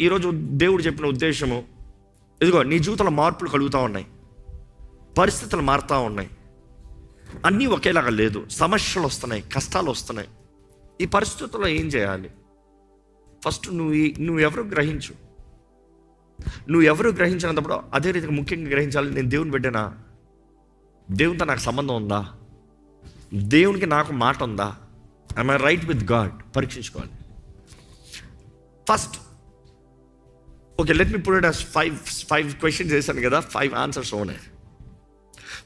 ఈరోజు దేవుడు చెప్పిన ఉద్దేశము, ఇదిగో నీ జీవితంలో మార్పులు కలుగుతూ ఉన్నాయి, పరిస్థితులు మారుతూ ఉన్నాయి, అన్నీ ఒకేలాగా లేదు, సమస్యలు వస్తున్నాయి, కష్టాలు వస్తున్నాయి. ఈ పరిస్థితుల్లో ఏం చేయాలి? ఫస్ట్ నువ్వెవరు గ్రహించు. నువ్వెవరు గ్రహించినప్పుడు అదే రీతిగా ముఖ్యంగా గ్రహించాలి, నేను దేవుని బిడ్డనా? దేవునితో నాకు సంబంధం ఉందా? దేవునికి నాకు మాట ఉందా? I my right with God? పరీక్షించుకోవాలి first. Okay, let me put it as five questions చేశాను కదా, 5 ఆన్సర్స్ ఉన్నాయి.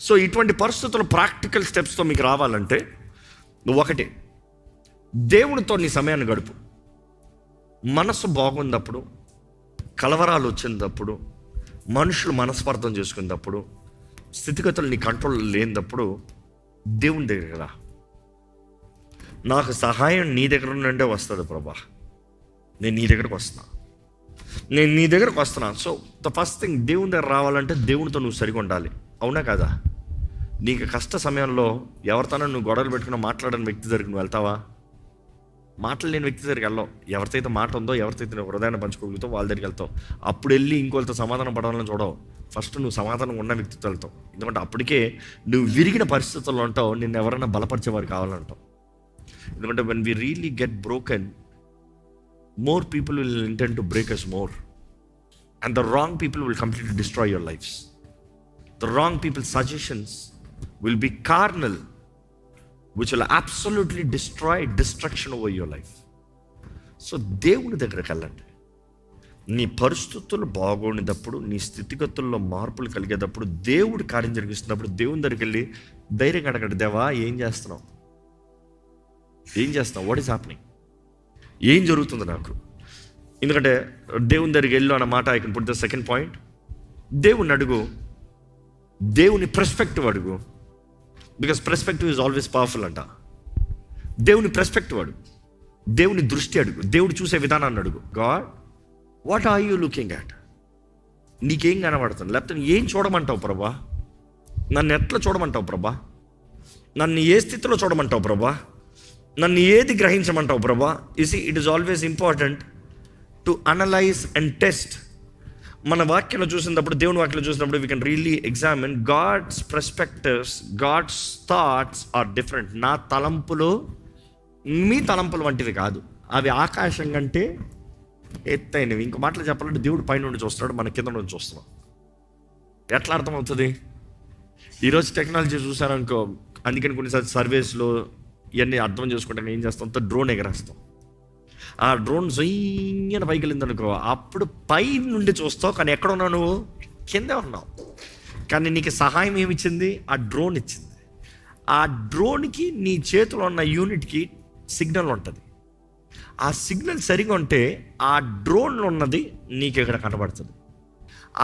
సో ఇటువంటి పరిస్థితుల్లో ప్రాక్టికల్ స్టెప్స్తో మీకు రావాలంటే, ఒకటి, దేవునితో నీ సమయాన్ని గడుపు. మనసు బాగున్నప్పుడు, కలవరాలు వచ్చినప్పుడు, మనుషులు మనస్పార్థం చేసుకున్నప్పుడు, స్థితిగతులు నీ కంట్రోల్ లేనప్పుడు దేవుని దగ్గర రా. నాకు సహాయం నీ దగ్గర నుండే వస్తుంది ప్రభా, నేను నీ దగ్గరకు వస్తున్నా. సో ద ఫస్ట్ థింగ్, దేవుని దగ్గర రావాలంటే దేవునితో నువ్వు సరిగా ఉండాలి. అవునా కదా? నీకు కష్ట సమయంలో ఎవరితోనో నువ్వు గొడవలు పెట్టుకున్న మాట్లాడని వ్యక్తి దగ్గరికి నువ్వు వెళ్తావా? మాట్లాడలేని వ్యక్తి దగ్గరికి వెళ్ళావు. ఎవరితైతే మాట ఉందో, ఎవరితైతే నువ్వు హృదయాన్ని పంచుకోగలుగుతావు వాళ్ళ దగ్గరికి వెళ్తావు. అప్పుడు వెళ్ళి ఇంకోళ్ళతో సమాధానం పడాలని చూడవు. ఫస్ట్ నువ్వు సమాధానం ఉన్న వ్యక్తితో వెళ్తావు. ఎందుకంటే అప్పటికే నువ్వు విరిగిన పరిస్థితుల్లో ఉంటావు, నిన్ను ఎవరైనా బలపరిచేవారు కావాలంటావు. ఎందుకంటే when we really get broken, more people will intend to break us more, and the wrong people will completely destroy your lives. The wrong people's suggestions will be carnal, which will absolutely destroy destruction over your life. So దేవుని దగ్గరికి వెళ్ళండి. నీ పరిస్థితులు బాగోనినప్పుడు, నీ స్థితిగతుల్లో మార్పులు కలిగేటప్పుడు, దేవుడు కార్యం జరిగిస్తున్నప్పుడు దేవుని దగ్గరికి వెళ్ళి ధైర్యంగా అడగండి, దేవా ఏం చేస్తున్నావు? What is happening? ఏం జరుగుతుంది నాకు? ఎందుకంటే దేవుని దగ్గరికి వెళ్ళు అన్న మాట I can put the second point. దేవుని అడుగు, దేవుని పర్స్పెక్టివ్ అడుగు. Because perspective is always powerful అంట. దేవుని పర్స్పెక్టివ్ అడుగు, దేవుని దృష్టి అడుగు, దేవుడు చూసే విధానాన్ని అడుగు. God, what are you looking at? నీకేం కనబడుతుంది? లేకపోతే ఏం చూడమంటావు ప్రభా? నన్ను ఎట్లా చూడమంటావు ప్రభా? నన్ను ఏ స్థితిలో చూడమంటావు ప్రభా? నన్ను ఏది గ్రహించమంటావు ప్రభా? It is always important to analyse and test. మన వాక్యంలో చూసినప్పుడు, దేవుని వాక్యంలో చూసినప్పుడు we can really examine God's perspectives, God's thoughts are different. నా తలంపులు మీ తలంపులు వంటివి కాదు, అవి ఆకాశం కంటే ఎత్తైనవి. ఇంకో మాటలు చెప్పాలంటే దేవుడు పైన నుండి చూస్తున్నాడు, మన కింద నుండి చూస్తున్నాం. ఎట్లా అర్థమవుతుంది? ఈరోజు టెక్నాలజీ చూసారనుకో, అందుకని కొన్నిసార్లు సర్వేస్లో ఇవన్నీ అర్థం చేసుకుంటాం. ఏం చేస్తాం? డ్రోన్ ఎగరేస్తాం. ఆ డ్రోన్ జొయ్యన పైకి వెళ్ళిందనుకో, అప్పుడు పై నుండి చూస్తావు, కానీ ఎక్కడ ఉన్నావు? నువ్వు కిందే ఉన్నావు. కానీ నీకు సహాయం ఏమిచ్చింది? ఆ డ్రోన్ ఇచ్చింది. ఆ డ్రోన్కి నీ చేతిలో ఉన్న యూనిట్కి సిగ్నల్ ఉంటుంది. ఆ సిగ్నల్ సరిగా ఉంటే ఆ డ్రోన్లో ఉన్నది నీకు ఇక్కడ కనబడుతుంది.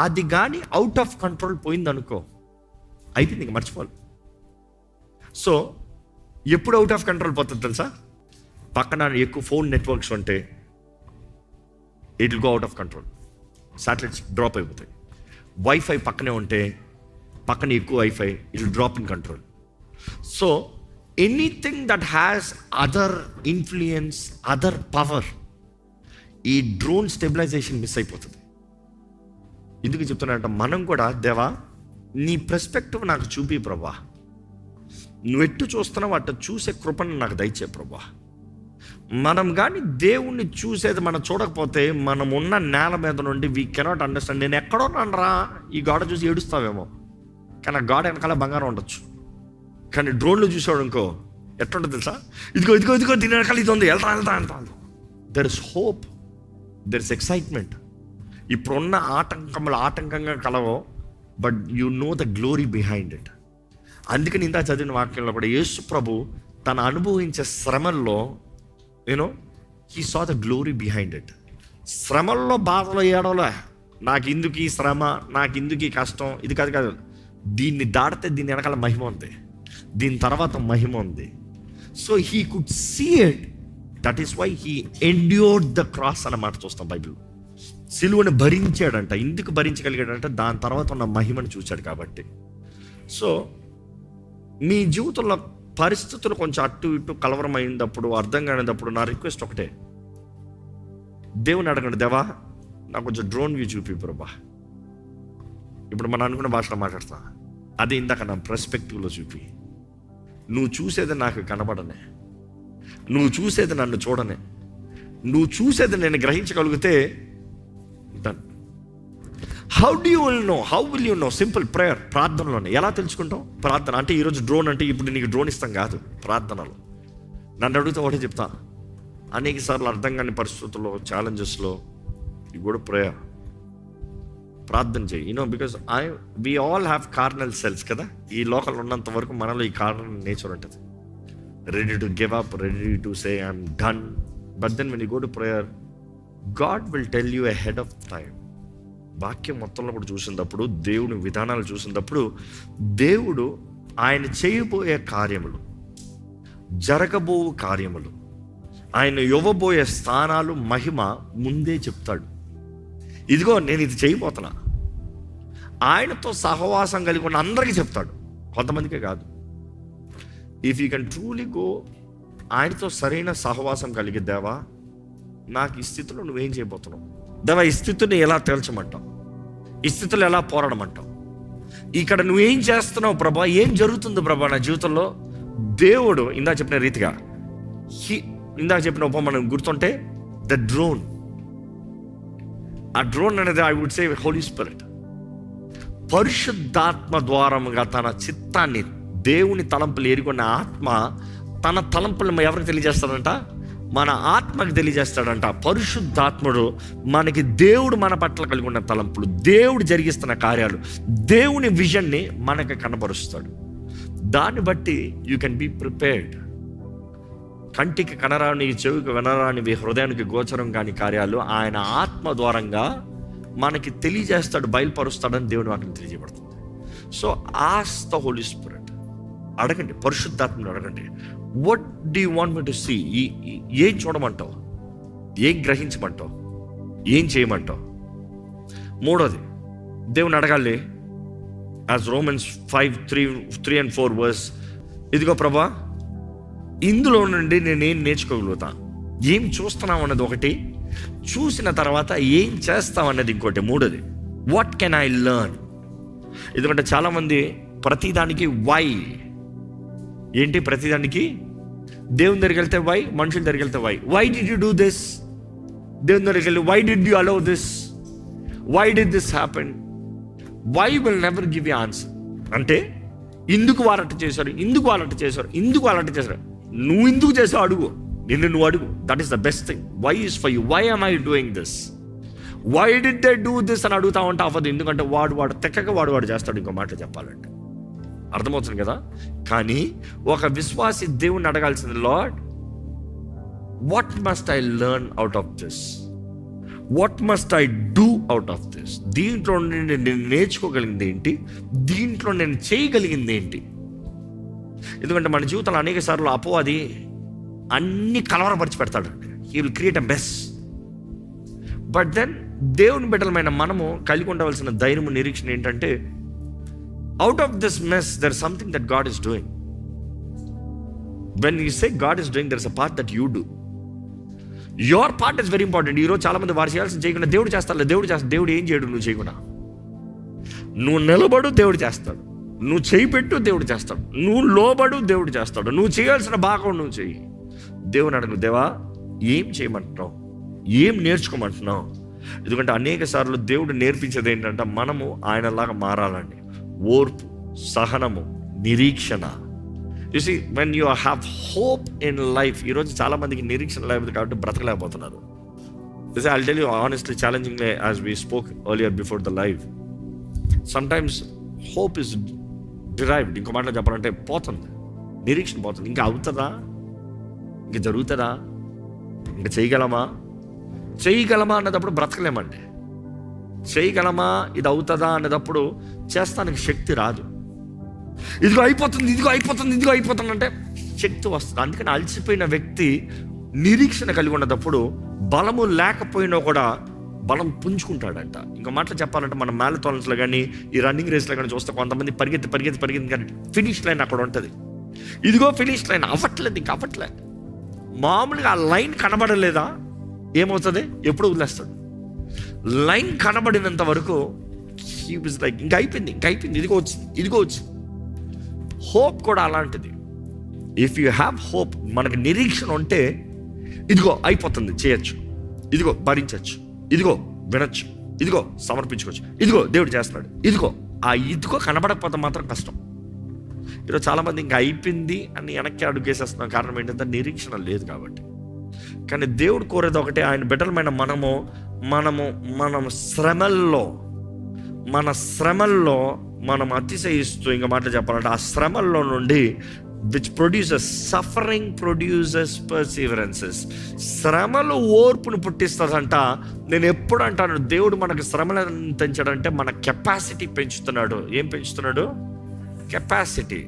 అది కానీ అవుట్ ఆఫ్ కంట్రోల్ పోయిందనుకో, అయితే నీకు మర్చిపోవాలి. సో ఎప్పుడు అవుట్ ఆఫ్ కంట్రోల్ పోతుంది తెలుసా? పక్కన ఎక్కువ ఫోన్ నెట్వర్క్స్ ఉంటే it will go out of control, satellites drop అయిపోతాయి. వైఫై పక్కనే ఉంటే, పక్కన ఎక్కువ wifi, it will drop in control. So anything that has other influence, other power, ఈ డ్రోన్ స్టెబిలైజేషన్ మిస్ అయిపోతుంది. ఎందుకు చెప్తున్నానంటే, మనం కూడా దేవా నీ పర్స్పెక్టివ్ నాకు చూపి ప్రభా, నువ్వెట్టు చూస్తున్నావు అట్ట చూసే కృపను నాకు దయచే ప్రభా. మనం కానీ దేవుణ్ణి చూసేది మనం చూడకపోతే, మనం ఉన్న నేల మీద నుండి వీ కెనాట్ అండర్స్టాండ్. నేను ఎక్కడో రా, ఈ గోడ చూసి ఏడుస్తావేమో, కానీ ఆ గోడ వెనకాల బంగారం ఉండొచ్చు. కానీ డ్రోన్లో చూసాడు ఇంకో ఎట్లుంటుంది తెలుసా? ఇదిగో ఇదిగో ఇదిగో దీని వెనకాల ఇది ఉంది, వెళ్తా. There is hope, there is excitement. ఇప్పుడున్న ఆటంకంగా కలవో, but you know the glory behind it. అందుకని ఇంత చదివిన వాక్యంలో కూడా యేసు ప్రభు తను అనుభవించే శ్రమల్లో he saw the glory behind it. శ్రమల్లో, బాధలో, ఏడవలే నాకు ఇందుకు ఈ శ్రమ, నాకు ఇందుకు ఈ కష్టం, ఇది కాదు. దీన్ని దాటితే దీని వెనకాల మహిమ ఉంది, దీని తర్వాత మహిమ ఉంది. So he could see it. That is why he endured the cross అన్నమాట చూస్తాం బైబిల్. సిలువను భరించాడంట. ఎందుకు భరించగలిగాడంటే దాని తర్వాత ఉన్న మహిమను చూశాడు కాబట్టి. సో మీ జీవితంలో పరిస్థితులు కొంచెం అటు ఇటు కలవరం అయినప్పుడు, అర్థం కానినప్పుడు నా రిక్వెస్ట్ ఒకటే, దేవుని అడగండి, దేవా నాకు కొంచెం డ్రోన్ వ్యూ చూపి ప్రభా. ఇప్పుడు మనం అనుకున్న భాషలో మాట్లాడతా, అదే ఇందాక నా పర్స్పెక్టివ్లో చూపి. నువ్వు చూసేది నాకు కనబడనే, నువ్వు చూసేది నన్ను చూడనే, నువ్వు చూసేది నేను గ్రహించగలిగితే done. How will you know? Simple prayer, ప్రార్థనలోనే. ఎలా తెలుసుకుంటాం? ప్రార్థన అంటే ఈరోజు డ్రోన్ అంటే ఇప్పుడు నీకు డ్రోన్ ఇస్తాం కాదు, ప్రార్థనలో. నన్ను అడిగితే ఒకటే చెప్తా, అనేక సార్లు అర్థం కాని పరిస్థితుల్లో, ఛాలెంజెస్లో యు గో టు ప్రేయర్, ప్రార్థన చేయి. Because we all have carnal selves కదా. ఈ లోకంలో ఉన్నంత వరకు మనలో ఈ కార్నల్ నేచర్ ఉంటుంది, ready to give up, ready to say I'm done. But then when you go to prayer, God will tell you ahead of time. వాక్యం మొత్తంలో కూడా చూసినప్పుడు, దేవుని విధానాలు చూసినప్పుడు, దేవుడు ఆయన చేయబోయే కార్యములు, జరగబో కార్యములు, ఆయన ఇవ్వబోయే స్థానాలు, మహిమ ముందే చెప్తాడు. ఇదిగో నేను ఇది చేయబోతున్నా. ఆయనతో సహవాసం కలిగి ఉన్న అందరికీ చెప్తాడు, కొంతమందికే కాదు. If you can truly go, ఆయనతో సరైన సహవాసం కలిగి, దేవా నాకు ఈ స్థితిలో నువ్వేం చేయబోతున్నావు, దేవా ఈ స్థితిని ఎలా తేల్చమంటావు, ఈ స్థితిలో ఎలా పోరాడమంటావు, ఇక్కడ నువ్వేం చేస్తున్నావు ప్రభా, ఏం జరుగుతుంది ప్రభా నా జీవితంలో. దేవుడు ఇందాక చెప్పిన రీతిగా, ఇందాక చెప్పిన ఉపమానం గుర్తుంటే, ద డ్రోన్, ఆ డ్రోన్ అనేది I would say Holy Spirit, పరిశుద్ధాత్మ ద్వారముగా తన చిత్తాన్ని, దేవుని తలంపులు ఎరుగున్న ఆత్మ తన తలంపులు ఎవరికి తెలియజేస్తాడంట? మన ఆత్మకి తెలియజేస్తాడంట. పరిశుద్ధాత్ముడు మనకి, దేవుడు మన పట్ల కలిగి ఉన్న తలంపులు, దేవుడు జరిగిస్తున్న కార్యాలు, దేవుని విజన్ని మనకి కనబరుస్తాడు. దాన్ని బట్టి యూ కెన్ బీ ప్రిపేర్డ్. కంటికి కనరాని, చెవికి వినరానివి, హృదయానికి గోచరం కాని కార్యాలు ఆయన ఆత్మ ద్వారంగా మనకి తెలియజేస్తాడు, బయలుపరుస్తాడని దేవుని వాటిని తెలియజేయబడుతుంది. So ask the Holy Spirit, అడగండి, పరిశుద్ధాత్మను అడగండి. What do you want me to see? ఏం చూడమంటావు, ఏం గ్రహించమంటావు, ఏం చేయమంటావు? మూడోది, దేవుని అడగాలి. యాజ్ రోమన్స్ 5:3 and 4 verse, ఇదిగో ప్రభా ఇందులో నుండి నేనేం నేర్చుకోగలుగుతా, ఏం చూస్తున్నావు అన్నది ఒకటి, చూసిన తర్వాత ఏం చేస్తాం అన్నది ఇంకోటి. మూడోది, వాట్ కెన్ ఐ లెర్న్? ఎందుకంటే చాలామంది ప్రతిదానికి వై, ఏంటి ప్రతిదానికి? దేవుని దగ్గరికి వెళ్తే వై, మనుషుల దగ్గరికి వెళ్తే why. Why did you do this? దేవుని దగ్గరికి వెళ్ళి why did you allow this, why did this happen? Why will never give you answer. అంటే ఇందుకు వాళ్ళట చేశారు, ఇందుకు వాళ్ళట చేశారు, ఇందుకు వాళ్ళట చేశారు. నువ్వు ఎందుకు చేసావు అడుగు, నిన్ను నువ్వు అడుగు. That is the best thing. Why is for you, why am I doing this, why did they do this అని అడుగుతా ఉంటా అవ్వదు. ఎందుకంటే వాడు తెక్కక వాడు చేస్తాడు. ఇంకో మాట చెప్పాలంటే అర్థమవుతుంది కదా. కానీ ఒక విశ్వాసి దేవుణ్ణి అడగాల్సింది, Lord what must I learn out of this, what must I do out of this. దీంట్లో నేను నేర్చుకోగలిగింది ఏంటి, దీంట్లో నేను చేయగలిగింది ఏంటి? ఎందుకంటే మన జీవితంలో అనేక సార్లు అపవాది అన్ని కలవరపరిచి పెడతాడు. He will create a mess. But then దేవుని బిడ్డలమైన మనము కలిగి ఉండవలసిన ధైర్యం, నిరీక్షణ ఏంటంటే, out of this mess there is something that God is doing. When you say God is doing, there is a part that you do. Your part is very important. ఈరోజు చాలా మంది వారు చేయాల్సింది చేయకుండా దేవుడు చేస్తాడు. దేవుడు ఏం చేయడు నువ్వు చేయకుండా. నువ్వు నిలబడు, దేవుడు చేస్తాడు. నువ్వు చేయి పెట్టు, దేవుడు చేస్తాడు. నువ్వు లోబడు, దేవుడు చేస్తాడు. నువ్వు చేయాల్సిన భాగం నువ్వు చెయ్యి. దేవుని అడుగు, దేవా ఏం చేయమంటున్నావు, ఏం నేర్చుకోమంటున్నావు? ఎందుకంటే అనేక సార్లు దేవుడు నేర్పించేది ఏంటంటే, మనము ఆయనలాగా మారాలండి. ఓర్పు, సహనము, నిరీక్షణ. You see, when you have hope in life. ఈరోజు చాలా మందికి నిరీక్షణ లేదు కాబట్టి బ్రతకలేకపోతున్నారు. I'll tell you honestly, challengingly, as we spoke earlier before the live, sometimes hope is derived. ఇంకో మాటలో చెప్పాలంటే పోతుంది, నిరీక్షణ పోతుంది. ఇంకా అవుతుందా, ఇంకా జరుగుతుందా, ఇంకా చేయగలమా అన్నదప్పుడు బ్రతకలేమండి. చేయగలమా, ఇది అవుతుందా అన్నదప్పుడు చేస్తానికి శక్తి రాదు. ఇదిగో అయిపోతుంది అంటే శక్తి వస్తుంది. అందుకని అలసిపోయిన వ్యక్తి నిరీక్షణ కలిగి ఉన్నప్పుడు బలము లేకపోయినా కూడా బలం పుంజుకుంటాడంట. ఇంకో మాటలు చెప్పాలంటే, మన మ్యారథాన్స్లో కానీ ఈ రన్నింగ్ రేస్లో కానీ చూస్తే కొంతమంది పరిగెత్తి కానీ ఫినిష్ లైన్ అక్కడ ఉంటుంది. ఇదిగో ఫినిష్ లైన్ అవ్వట్లేదు. మామూలుగా ఆ లైన్ కనబడలేదా, ఏమవుతుంది? ఎప్పుడు వదిలేస్తాడు. లైన్ కనబడినంత వరకు హీ వాజ్ లైక్ ఇంకా అయిపోయింది, ఇదిగోవచ్చు. హోప్ కూడా అలాంటిది. ఇఫ్ యూ హ్యావ్ హోప్, మనకు నిరీక్షణ ఉంటే ఇదిగో అయిపోతుంది, చేయొచ్చు, ఇదిగో భరించవచ్చు, ఇదిగో వినొచ్చు, ఇదిగో సమర్పించుకోవచ్చు, ఇదిగో దేవుడు చేస్తున్నాడు, ఇదిగో కనబడకపోతే మాత్రం కష్టం. ఈరోజు చాలామంది ఇంకా అయిపోయింది అని వెనక్కి అడుగేసేస్తున్నాం. కారణం ఏంటంటే నిరీక్షణ లేదు కాబట్టి. కానీ దేవుడు కోరేది ఒకటే, ఆయన బిడ్డలమైన మనము శ్రమల్లో మనం అతిశయిస్తూ, ఇంకా మాటలు చెప్పాలంటే ఆ శ్రమల్లో నుండి విచ్ ప్రొడ్యూసెస్ సఫరింగ్ ప్రొడ్యూసెస్ పర్సీవరెన్సెస్, శ్రమలు ఓర్పును పుట్టిస్తుందంట. నేను ఎప్పుడు అంటాను, దేవుడు మనకు శ్రమలను పెంచాడంటే మన కెపాసిటీ పెంచుతున్నాడు. ఏం పెంచుతున్నాడు? కెపాసిటీ.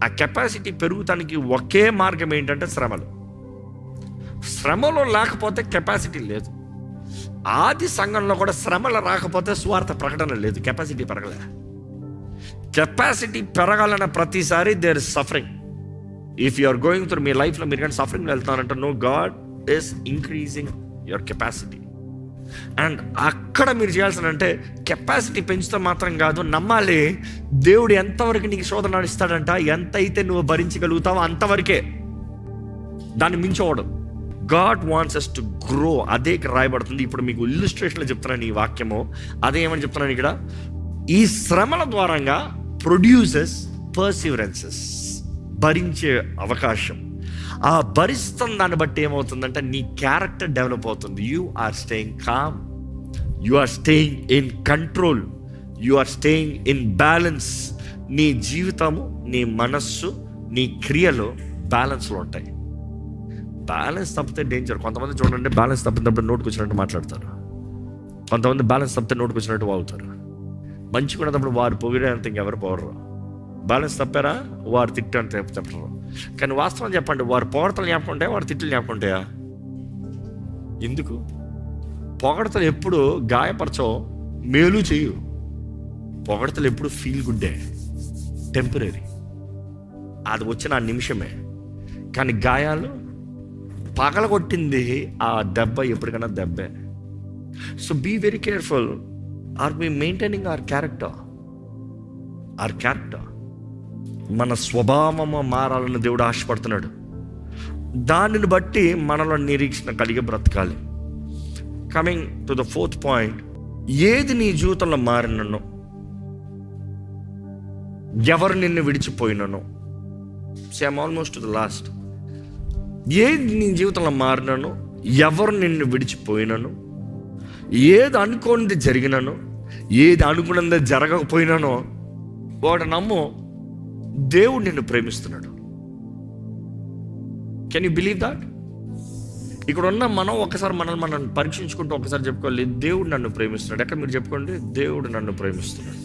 ఆ కెపాసిటీ పెరుగుతానికి ఒకే మార్గం ఏంటంటే శ్రమలో లేకపోతే కెపాసిటీ లేదు. ఆది సంఘంలో కూడా శ్రమలు రాకపోతే స్వార్థ ప్రకటన లేదు, కెపాసిటీ పెరగలే. కెపాసిటీ పెరగాలన్న ప్రతిసారి there is suffering. If you are going through మీ లైఫ్లో మీరు కానీ సఫరింగ్ వెళ్తున్నారంటే, no, God is increasing your capacity. And అక్కడ మీరు చేయాల్సిందంటే కెపాసిటీ పెంచుతూ మాత్రం కాదు, నమ్మాలి దేవుడు ఎంతవరకు నీకు శోధన నడుస్తాడంట. ఎంత అయితే నువ్వు భరించగలుగుతావో అంతవరకే, దాన్ని మించవడం. God wants us to grow. అదే రాయబడుతుంది. ఇప్పుడు మీకు ఇల్లుస్ట్రేషన్లో చెప్తున్నాను ఈ వాక్యము. అదే ఏమని చెప్తున్నాను ఇక్కడ, ఈ శ్రమల ద్వారంగా ప్రొడ్యూసెస్ పర్సివరెన్సెస్, భరించే అవకాశం. ఆ భరిస్తున్న దాన్ని బట్టి ఏమవుతుందంటే నీ క్యారెక్టర్ డెవలప్ అవుతుంది. You are staying calm, you are staying in control, you are staying in balance. నీ జీవితము, నీ మనస్సు, నీ క్రియలు బ్యాలెన్స్లో ఉంటాయి. బ్యాలెన్స్ తప్పితే డేంజర్. కొంతమంది చూడండి, బ్యాలెన్స్ తప్పినప్పుడు నోటుకు వచ్చినట్టు మాట్లాడతారు. కొంతమంది బ్యాలెన్స్ తప్పితే నోటుకు వచ్చినట్టు వాగుతారు. మంచిగా ఉన్నప్పుడు వారు పొగిడేంత ఇంకెవరు పోగరు. బ్యాలెన్స్ తప్పారా, వారు తిట్టంత చెప్పరు. కానీ వాస్తవం చెప్పండి, వారు పొగడతలు జ్ఞాపకం ఉంటాయా, వారు తిట్లు జ్ఞాపకం ఉంటాయా? ఎందుకు? పొగడతలు ఎప్పుడు గాయపరచో, మేలు చేయు. పొగడతలు ఎప్పుడు ఫీల్ గుడ్డే, టెంపరీ, అది వచ్చిన ఆ నిమిషమే. కానీ గాయాలు పగలగొట్టింది ఆ దెబ్బ ఎప్పటికైనా దెబ్బే. So be very careful. Are we maintaining our character? మన స్వభావము మారాలని దేవుడు ఆశపడుతున్నాడు. దానిని బట్టి మనలో నిరీక్షణ కలిగి బ్రతకాలి. Coming to the 4th point, ఏది నీ జీవితంలో మారినను, ఎవరు నిన్ను విడిచిపోయినను, same almost to the last. ఏది నీ జీవితంలో మారినను, ఎవరు నిన్ను విడిచిపోయినను, ఏది అనుకోనిది జరిగినను, ఏది అనుకున్నది జరగకపోయినానో, వాడు నమ్ము, దేవుడు నిన్ను ప్రేమిస్తున్నాడు. Can you believe that? ఇక్కడ ఉన్న మనం ఒకసారి మనం పరీక్షించుకుంటూ ఒకసారి చెప్పుకోవాలి, దేవుడు నన్ను ప్రేమిస్తున్నాడు. ఎక్కడ మీరు చెప్పుకోండి, దేవుడు నన్ను ప్రేమిస్తున్నాడు.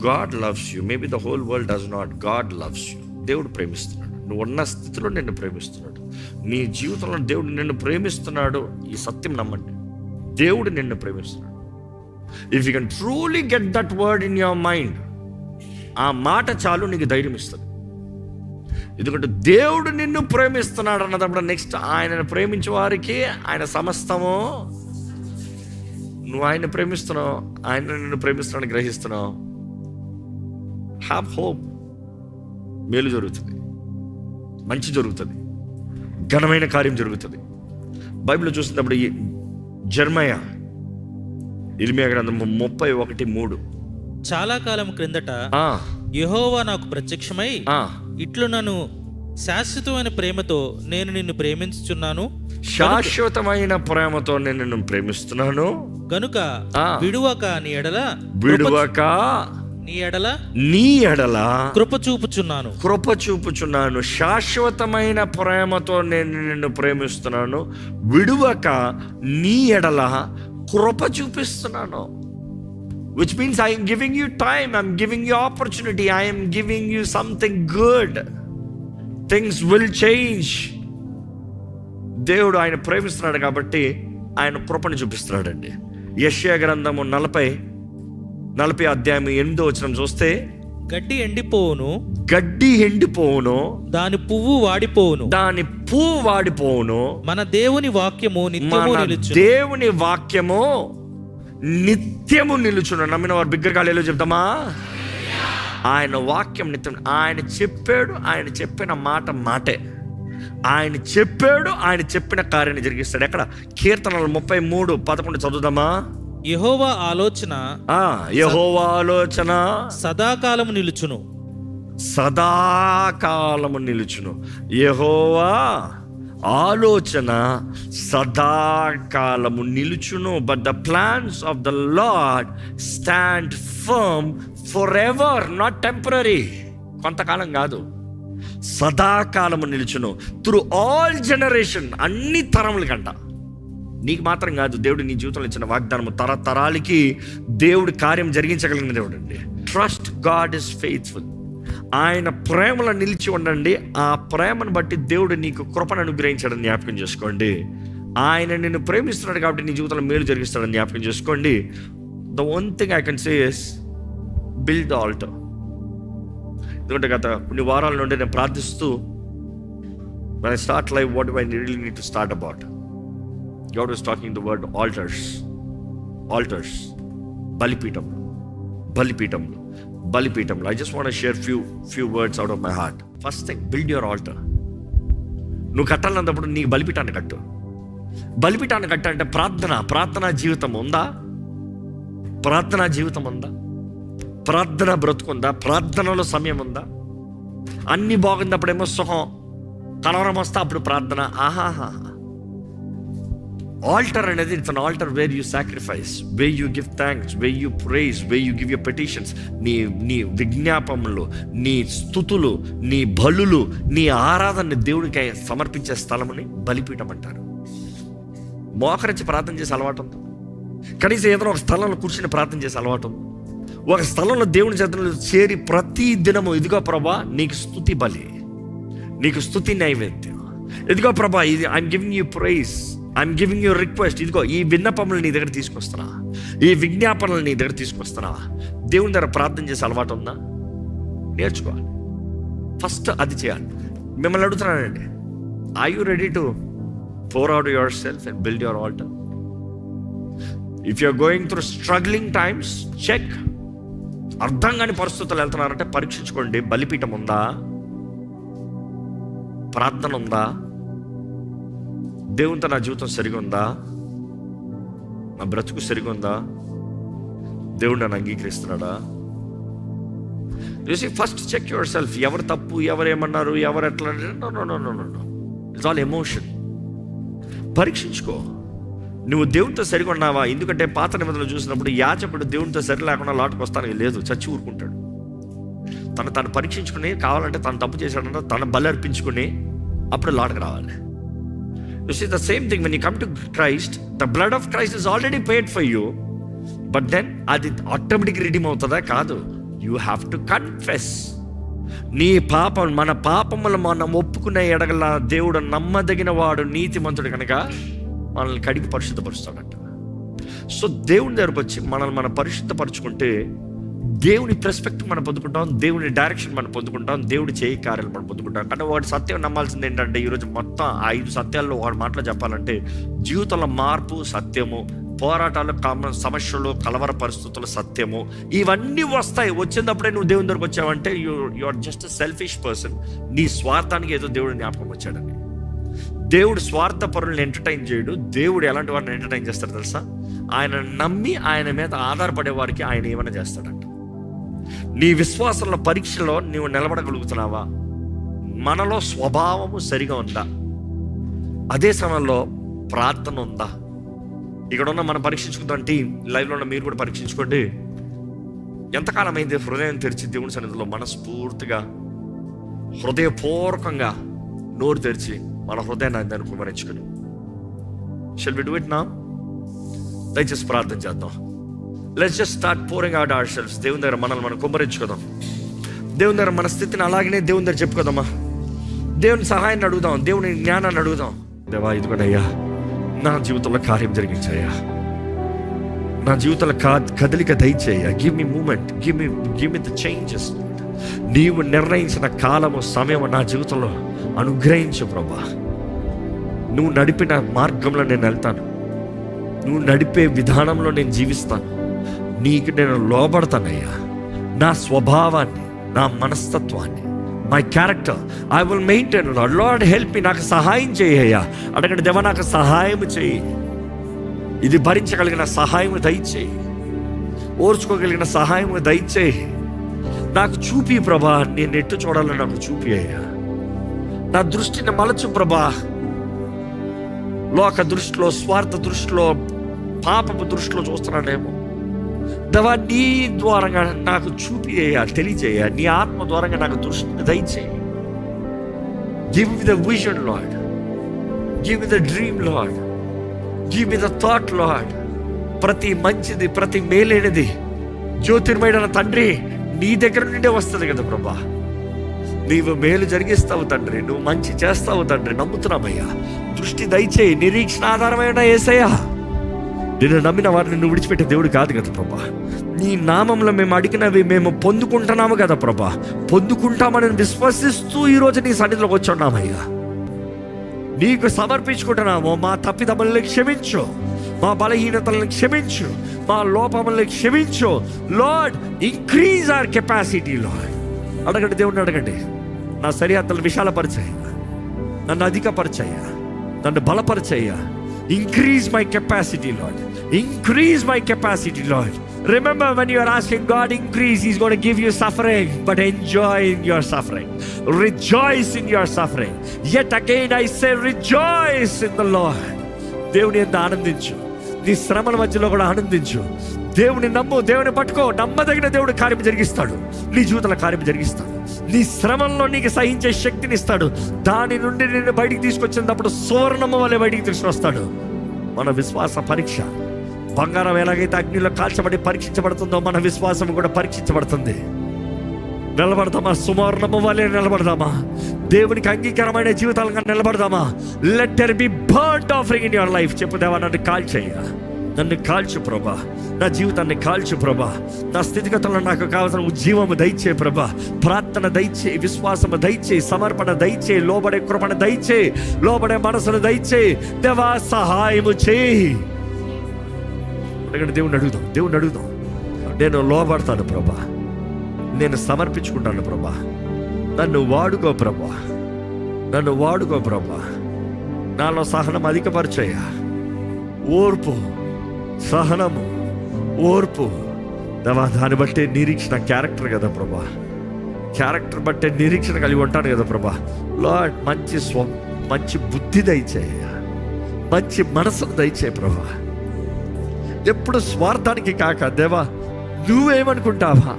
God loves you. Maybe the whole world does not. God loves you. దేవుడు ప్రేమిస్తున్నాడు. నువ్వు ఉన్న స్థితిలో నిన్ను ప్రేమిస్తున్నాడు. నీ జీవితంలో దేవుడు నిన్ను ప్రేమిస్తున్నాడు. ఈ సత్యం నమ్మండి, దేవుడు నిన్ను ప్రేమిస్తున్నాడు. If you can truly get that word in your mind, ఆ మాట చాలు నీకు ధైర్యం ఇస్తుంది. ఎందుకంటే దేవుడు నిన్ను ప్రేమిస్తున్నాడు అన్నప్పుడు నెక్స్ట్ ఆయనను ప్రేమించే వారికి ఆయన సమస్తము. నువ్వు ఆయన ప్రేమిస్తున్నావు, ఆయన నిన్ను ప్రేమిస్తున్నాడని గ్రహిస్తున్నావు. Have hope. మేలు జరుగుతుంది, మంచి జరుగుతుంది, ఘనమైన కార్యం జరుగుతుంది. బైబిల్లో చూసినప్పుడు జెర్మయా, ఇర్మియా గ్రంథం 31:3, చాలా కాలం క్రిందట యెహోవా నాకు ప్రత్యక్షమై ఇట్లు నన్ను శాశ్వతమైన ప్రేమతో నేను నిన్ను ప్రేమించుచున్నాను, శాశ్వతమైన ప్రేమతో నేను నిన్ను ప్రేమిస్తున్నాను గనుక విడువక నీ ఎడల కృప చూపుచున్నాను. శాశ్వతమైన ప్రేమతో నేను నిన్ను ప్రేమిస్తున్నాను, విడువక నీ ఎడల కృప చూపిస్తున్నాను. Which means I am giving you time, I am giving you opportunity, I am giving you something good. Things will change. దేవుడు ఆయన ప్రేమిస్తున్నాడు కాబట్టి ఆయన కృపను చూపిస్తున్నాడండి. యెషయా గ్రంథము 40 అధ్యాయం 8వ వచనం చూస్తే, గడ్డి ఎండిపోవును, గడ్డి ఎండిపోవును, దాని పువ్వు వాడిపోవును, దాని పువ్వు వాడిపోవును. మన దేవుని వాక్యము నిత్యము మన నిలుచును. దేవుని వాక్యము నిత్యము నిలుచును. నమ్మిన వారు బిగ్గరగా హల్లెలూయా చెప్తామా? ఆయన వాక్యం నిత్యం. ఆయన చెప్పాడు, ఆయన చెప్పిన మాట మాటే. ఆయన చెప్పాడు, ఆయన చెప్పిన కార్యాన్ని జరిగిస్తాడు. ఎక్కడ? కీర్తనలు 33:11 చదువుదామా? యెహోవా ఆలోచన యెహోవా ఆలోచన సదాకాలము నిలుచును, సదాకాలము నిలుచును. యెహోవా ఆలోచన సదాకాలము నిలుచును. But the plans of the Lord stand firm for ever, not temporary. కొంతకాలం కాదు, సదాకాలము నిలుచును. త్రూ ఆల్ జనరేషన్, అన్ని తరముల కంట. నీకు మాత్రం కాదు, దేవుడు నీ జీవితంలో ఇచ్చిన వాగ్దానము తరతరాలకి దేవుడు కార్యం జరిగించగలిగిన దేవుడు అండి. Trust God is faithful. ఆయన ప్రేమలో నిలిచి ఉండండి. ఆ ప్రేమను బట్టి దేవుడు నీకు కృపను అనుగ్రహించాడని జ్ఞాపకం చేసుకోండి. ఆయన నిన్ను ప్రేమిస్తున్నాడు కాబట్టి నీ జీవితంలో మేలు జరిగిస్తాడని జ్ఞాపకం చేసుకోండి. The one thing I can say is build the altar. ఎందుకంటే గత కొన్ని వారాల నుండి నేను ప్రార్థిస్తూ, when I start life, what do I really need to start about? God was talking the word altars. Altars. బలిపీఠంలో. I just want to share few words out of my heart. First thing, build your altar. నువ్వు కట్టాలన్నప్పుడు నీ బలిపీఠాన్ని కట్టు. బలిపీఠాన్ని కట్టాలంటే ప్రార్థనా జీవితం ఉందా? ప్రార్థన బ్రతుకుందా? ప్రార్థనలో సమయం ఉందా? అన్నీ బాగుందప్పుడేమో సుఖం, కలవరం వస్తే అప్పుడు ప్రార్థన. ఆహాహా. ఆల్టర్ అనేది it's an altar where you sacrifice, where you give thanks, where you praise, where you give your petitions. నీ విజ్ఞాపములు, నీ స్తుతులు, నీ బలులు, నీ ఆరాధన దేవుడికి సమర్పించే స్థలముని బలిపీఠం అంటారు. మోకరించి ప్రార్థన చేసే అలవాటు ఉంది. కనీసం ఏదైనా ఒక స్థలంలో కూర్చుని ప్రార్థన చేసే అలవాటు ఉంది. ఒక స్థలంలో దేవుని చేతుల్లో చేరి ప్రతి దినము, ఇదిగో ప్రభా నీకు స్తుతి బలి, నీకు స్తుతి నైవేద్యం, ఇదిగో ప్రభా ఇది I'm giving you praise, I'm giving you request, ఇదిగో ఈ విన్నపములు నీ దగ్గర తీసుకొస్తున్నా, ఈ విజ్ఞాపనలు నీ దగ్గర తీసుకొస్తున్నా. దేవుని దగ్గర ప్రార్థన చేసే అలవాటు ఉందా? నేర్చుకోవాలి. ఫస్ట్ అది చేయాలి. మిమ్మల్ని అడుగుతున్నానండి, are you ready to pour out yourself and build your altar? If you're going through struggling times, check. అర్థం కాని పరిస్థితులు వెళ్తున్నారంటే పరీక్షించుకోండి. బలిపీఠం ఉందా? ప్రార్థన ఉందా? దేవునితో నా జీవితం సరిగా ఉందా? నా బ్రతుకు సరిగా ఉందా? దేవుడు నన్ను అంగీకరిస్తున్నాడా? First check your self. ఎవరు తప్పు, ఎవరేమన్నారు, ఎవరు ఎట్లా, నో. It's all emotion. పరీక్షించుకో, నువ్వు దేవునితో సరిగా ఉన్నావా? ఎందుకంటే పాత నిబంధనలు చూసినప్పుడు యాజకుడు దేవునితో సరి లేకుండా లాటుకు వస్తానికి లేదు, చచ్చి ఊరుకుంటాడు. తను పరీక్షించుకుని, కావాలంటే తను తప్పు చేశాడంటే తన బలి అర్పించుకుని అప్పుడు లాటుకు రావాలి. You see the same thing when you come to Christ, the blood of Christ is already paid for you. But then అది ఆటోమేటిక్ రిడీమ్ అవుతుందా? కాదు. You have to confess. నీ పాపం, మన పాపములు మనం ఒప్పుకునే ఎడగల దేవుడు నమ్మదగిన వాడు, నీతిమంతుడు కనుక మనల్ని కడిగి పరిశుద్ధపరుస్తాడంట. సో దేవుని దగ్గరకు వచ్చి మనల్ని మనం పరిశుద్ధపరచుకుంటే దేవుని పర్స్పెక్టివ్ మనం పొందుకుంటాం, దేవుని డైరెక్షన్ మనం పొందుకుంటాం, దేవుడి చేయి కార్యాలు మనం పొందుకుంటాం. కానీ వాడు సత్యం నమ్మాల్సింది ఏంటంటే, ఈరోజు మొత్తం 5 సత్యాల్లో వాడి మాటలో చెప్పాలంటే, జీవితంలో మార్పు సత్యము, పోరాటాలు, సమస్యలు, కలవర పరిస్థితులు సత్యము, ఇవన్నీ వస్తాయి. వచ్చినప్పుడే నువ్వు దేవుని దగ్గరకు వచ్చావంటే you are just a selfish person. నీ స్వార్థానికి ఏదో దేవుడు జ్ఞాపకం వచ్చాడని. దేవుడు స్వార్థ పరులను ఎంటర్టైన్ చేయడు. దేవుడు ఎలాంటి వారిని ఎంటర్టైన్ చేస్తాడు తెలుసా? ఆయన నమ్మి ఆయన మీద ఆధారపడే వారికి ఆయన ఏమైనా చేస్తాడంట. నీ విశ్వాసంలో పరీక్షలో నీవు నిలబడగలుగుతున్నావా? మనలో స్వభావము సరిగా ఉందా? అదే సమయంలో ప్రార్థన ఉందా? ఇక్కడ ఉన్న మనం పరీక్షించుకుందాం. టీం లైవ్లో ఉన్న మీరు కూడా పరీక్షించుకోండి. ఎంతకాలం అయింది హృదయం తెరిచి దేవుని సన్నిధిలో మనస్ఫూర్తిగా, హృదయపూర్వకంగా నోరు తెరిచి మన హృదయాన్ని దాన్ని కుమరించుకుని, shall we do it now? దయచేసి ప్రార్థన చేద్దాం. Let's just start pouring out our selfs. దేవుని దగ్గర మనల్ని మనం కుమరించుకుందాం. దేవుని దగ్గర మన స్థితిని అలాగనే దేవుని దగ్గర చెప్పుకోదామా? దేవుని సహాయాన్ని అడుగుదాం, దేవుని జ్ఞానాన్ని అడుగుదాం. దేవా, ఇదిగోనయ్యా, నా జీవితంలో కార్యం జరిగించాయా, నా జీవితంలో కదలిక దయచేయ. Give me movement, give me the changes. నీవు నిర్ణయించిన కాలము సమయము నా జీవితంలో అనుగ్రహించు ప్రభా. నువ్వు నడిపిన మార్గంలో నేను వెళ్తాను, నువ్వు నడిపే విధానంలో నేను జీవిస్తాను, నీకు నేను లోబడతానయ్యా. నా స్వభావాన్ని, నా మనస్తత్వాన్ని, my character I will maintain. Lord help me, నాకు సహాయం చేయ్యా. అడగండి, దేవా నాకు సహాయం చేయి, ఇది భరించగలిగిన సహాయం దయచేయి, ఓర్చుకోగలిగిన సహాయం దయచేయి. నాకు చూపి ప్రభా, నేను ఎట్టు చూడాలని నాకు చూపి అయ్యా. నా దృష్టిని మలచు ప్రభా. లోక దృష్టిలో, స్వార్థ దృష్టిలో, పాపపు దృష్టిలో చూస్తున్నానేమో. దేవా నీ ద్వారంగా నాకు చూపి అయ్యా, తెలియజేయ. నీ ఆత్మ ద్వారంగా నాకు దృష్టిని దయచేయి. Give me the vision lord, give me the dream lord, give me the thought lord. ప్రతి మంచిది, ప్రతి మేలైనది జ్యోతిర్మయుడైన తండ్రి నీ దగ్గర నుండే వస్తుంది కదా ప్రభా. నీవు మేలు జరిగిస్తావు తండ్రి, నువ్వు మంచి చేస్తావు తండ్రి. నమ్ముతున్నామయ్యా, దృష్టి దయచేయి. నిరీక్షణ ఆధారమైన యేసయ్యా, నిన్ను నమ్మిన వారిని నువ్వు విడిచిపెట్టే దేవుడు కాదు కదా ప్రభా. నీ నామంలో మేము అడిగినవి మేము పొందుకుంటున్నాము కదా ప్రభా. పొందుకుంటామని విశ్వసిస్తూ ఈరోజు నీ సన్నిధిలోకి వచ్చున్నామయ్యా. నీకు సమర్పించుకుంటున్నాము. మా తప్పిదములను క్షమించు, మా బలహీనతలను క్షమించు, మా లోపములను క్షమించు. Lord increase our capacity Lord. అడగండి, దేవుడిని అడగండి. నా సరిహద్దులు విశాలపరిచయ్యా, నన్ను అధికపరిచయ్యా, నన్ను బలపరిచయ్యా. Increase my capacity Lord, increase my capacity Lord. Remember, when you are asking God increase, He's going to give you suffering, but enjoy in your suffering. Rejoice in your suffering. Yet again I say rejoice in the Lord. దేవుని యందు ఆనందించు, నీ శ్రమల మధ్యలో కూడా ఆనందించు. దేవుని నమ్ము, దేవుని పట్టుకో. నమ్మదగిన దేవుడు కార్యం జరిగిస్తాడు, నీ జీవితంలో కార్యం జరిగిస్తాడు. నీ శ్రమంలో నీకు సహించే శక్తిని ఇస్తాడు. దాని నుండి నిన్ను బయటికి తీసుకొచ్చినప్పుడు సువర్ణము వలె బయటికి తీసుకొస్తాడు. మన విశ్వాస పరీక్ష, బంగారం ఎలాగైతే అగ్నిలో కాల్చబడి పరీక్షించబడుతుందో మన విశ్వాసం కూడా పరీక్షించబడుతుంది. నిలబడదామా? సువర్ణము వలె నిలబడదామా? దేవునికి అంగీకారమైన జీవితాలుగా నిలబడదామా? Let there be burnt offering in your life. చెప్పు, దేవా నన్ను కాల్చేయ, నన్ను కాల్చు ప్రభా, నా జీవితాన్ని కాల్చు ప్రభా. నా స్థితిగతుల్లో నాకు కావాల్సిన ఉజ్జీవము దయచే ప్రభా. ప్రార్థన దయచే, విశ్వాసము దయచే, సమర్పణ దయచే, లోబడే కృపణ దయచే, లోబడే మనసును దయచే. దేవా సహాయము చేయి. దేవుని అడుగుదాం, దేవుని అడుగుదాం. నేను లోబడతాను ప్రభా, నేను సమర్పించుకుంటాను ప్రభా. నన్ను వాడుకో ప్రభా, నన్ను వాడుకో ప్రభా. నాలో సహనం అధికపరిచయ్యా. ఓర్పు, సహనము, ఓర్పు. దాన్ని బట్టే నిరీక్షణ క్యారెక్టర్ కదా ప్రభా. క్యారెక్టర్ బట్టే నిరీక్షణ కలిగి ఉంటాను కదా ప్రభా. లార్డ్ మంచి బుద్ధి దయచేయ, మంచి మనసును దయచేయ ప్రభా. ఎప్పుడు స్వార్థానికి కాక, దేవా నువ్వేమనుకుంటావా,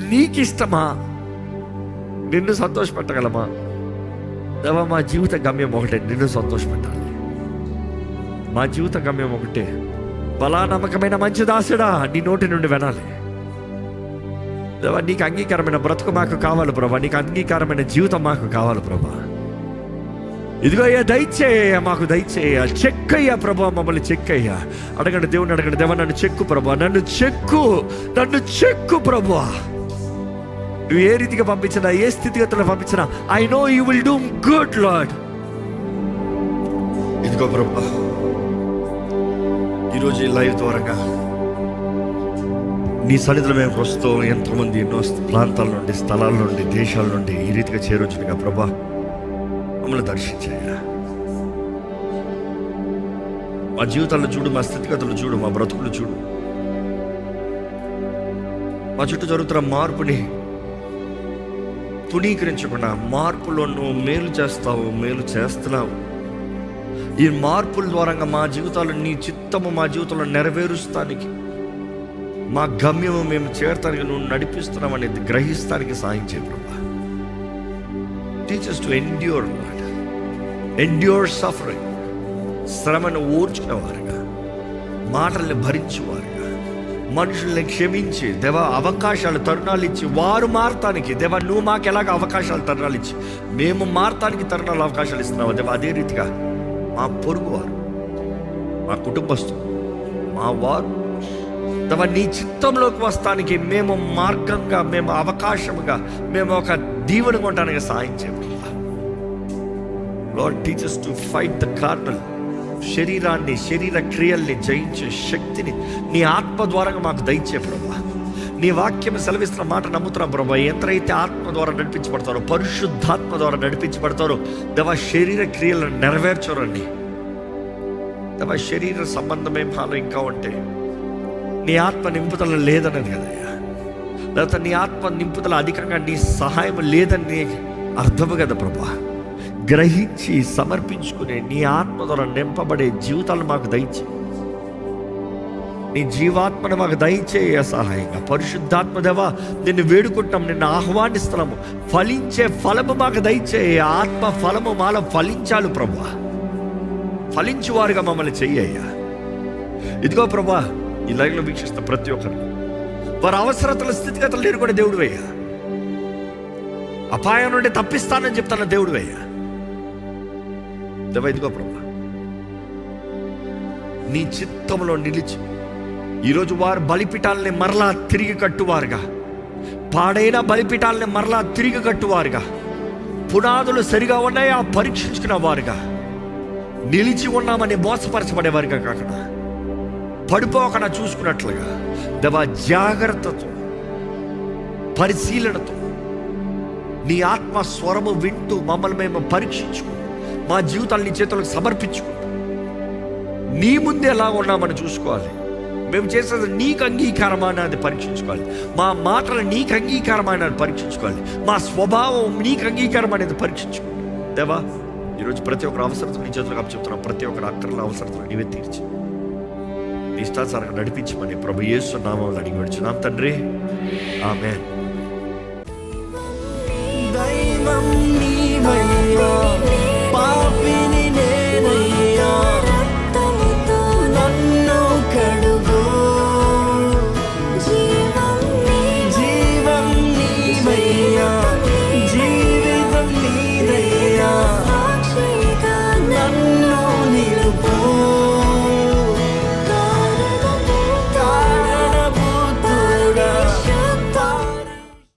నీకిష్టమా, నిన్ను సంతోషపెట్టగలమా? దేవా మా జీవిత గమ్యం ఒకటే, నిన్ను సంతోషపెట్టాలి. మా జీవిత గమ్యం ఒకటే, బలా నమ్మకమైన మంచి దాసుడా నీ నోటి నుండి వినాలి. దేవా నీకు అంగీకారమైన బ్రతుకు మాకు కావాలి ప్రభా, నీకు అంగీకారమైన జీవితం మాకు కావాలి ప్రభా. ఇదిగో అయ్యా, దయచేయ, మాకు దయచేయ. చెక్కయ్యా ప్రభా, మమ్మల్ని చెక్కయ్యా. అడగండి, దేవుని అడగండి. దేవా నన్ను చెక్కు ప్రభా, నన్ను చెక్కు, నన్ను చెక్కు ప్రభా. నువ్వు ఏ రీతిగా పంపించినా, ఏ స్థితిగతుల్లో పంపించినా, I know you will do good lord. ఇదిగో ప్రభా, ఈరోజు ఈ లైవ్ ద్వారా నీ సన్నిధిలో మేము వస్తూ ఎంతోమంది ఎన్నో ప్రాంతాల నుండి, స్థలాల నుండి, దేశాల నుండి ఈ రీతిగా చేరొచ్చుగా ప్రభా, మమ్మల్ని దర్శించాయా. మా జీవితాల్లో చూడు, మా స్థితిగతులు చూడు, మా బ్రతుకులు చూడు. మా చుట్టూ జరుగుతున్న మార్పుని తునీకరించకుండా, మార్పులో నువ్వు మేలు చేస్తావు, మేలు చేస్తున్నావు. ఈ మార్పుల ద్వారా మా జీవితాలు, నీ చిత్తము మా జీవితంలో నెరవేరుస్తానికి, మా గమ్యము మేము చేరటానికి నువ్వు నడిపిస్తున్నావు అనేది గ్రహిస్తానికి సాయం చేయ ప్రభా. Teach us to endure, Lord. Endure suffering. శ్రమను ఓర్చుకునేవారుగా, మాటల్ని భరించేవారుగా, మనుషుల్ని క్షమించి, దేవా అవకాశాలు, తరుణాలు ఇచ్చి వారు మారటానికి, దేవా నువ్వు మాకు ఎలాగ అవకాశాలు, తరుణాలు ఇచ్చి మేము మారటానికి తరుణాలు, అవకాశాలు ఇస్తున్నావు దేవా. అదే రీతిగా మా పొరుగువారు, మా కుటుంబస్తులు, మా వారు, దేవా నీ చిత్తంలోకి వస్తానికి మేము మార్గంగా, మేము అవకాశముగా, మేము ఒక దీవెనగా ఉండడానికి సాయం చేయండి. Lord teach us to fight the carnal, శరీరాన్ని, శరీర క్రియల్ని జయించే శక్తిని నీ ఆత్మ ద్వారా మాకు దయచే ప్రభా. నీ వాక్యం సెలవిస్తున్న మాట నమ్ముతున్నాం ప్రభా. ఎంతైతే ఆత్మ ద్వారా నడిపించబడతారో, పరిశుద్ధాత్మ ద్వారా నడిపించబడతారో దేవా, శరీర క్రియలను నెరవేర్చరండి దేవా. శరీర సంబంధమే మాలో ఇంకా ఉంటే నీ ఆత్మ నింపుదల లేదన్నది కదయ్యా. లేకపోతే నీ ఆత్మ నింపుదల అధికంగా నీ సహాయం లేదని అర్థము కదా ప్రభా. గ్రహించి సమర్పించుకునే నీ ఆత్మ ద్వారా నింపబడే జీవితాలు మాకు దయచే. నీ జీవాత్మను మాకు దయచేయ సహాయంగా. పరిశుద్ధాత్మ దేవా నిన్ను వేడుకుంటాం, నిన్ను ఆహ్వానిస్తున్నాము. ఫలించే ఫలము మాకు దయచేయ. ఆత్మ ఫలము మాలో ఫలించాలి ప్రభా. ఫలించువారుగా మమ్మల్ని చెయ్యయ్యా. ఇదిగో ప్రభా, ఈ లైవ్లో వీక్షిస్తున్న ప్రతి ఒక్కరు వారి అవసరతల స్థితిగతులు నేను కూడా దేవుడు అయ్యా. అపాయం నుండి తప్పిస్తానని చెప్తాను దేవుడు అయ్యా. దేవా ఇదిగో ప్రభా, నీ చిత్తంలో నిలిచి ఈరోజు వారు బలిపీఠాలని మరలా తిరిగి కట్టువారుగా, పాడైన బలిపీఠాలని మరలా తిరిగి కట్టువారుగా, పునాదులు సరిగా ఉన్నాయా పరీక్షించుకున్న వారుగా, నిలిచి ఉన్నామని మోసపరచబడేవారుగా కాకుండా పడిపోకుండా చూసుకున్నట్లుగా దేవా జాగ్రత్తతో, పరిశీలనతో నీ ఆత్మ స్వరము వింటూ మమ్మల్ని మేము పరీక్షించుకుంటూ మా జీవితాలు నీ చేతులకు సమర్పించుకుంటూ నీ ముందు ఎలా ఉన్నామని చూసుకోవాలి. మేము చేసేది నీకు అంగీకారమైన అది పరీక్షించుకోవాలి. మా మాటలు నీకు అంగీకారమైన పరీక్షించుకోవాలి. మా స్వభావం నీకు అంగీకారమైనది పరీక్షించుకోవాలి. దేవా ఈరోజు ప్రతి ఒక్కరు అవసరతలు నీ చేతులకు అప్పచెప్తున్నాం. ప్రతి ఒక్కరు అక్కర్ల అవసరతలు నీవే తీర్చి నీ ఇష్టానుసారంగా నడిపించమని ప్రభు యేసు నామములో అడిగి వచ్చున్నాం తండ్రి. ఆమేన్.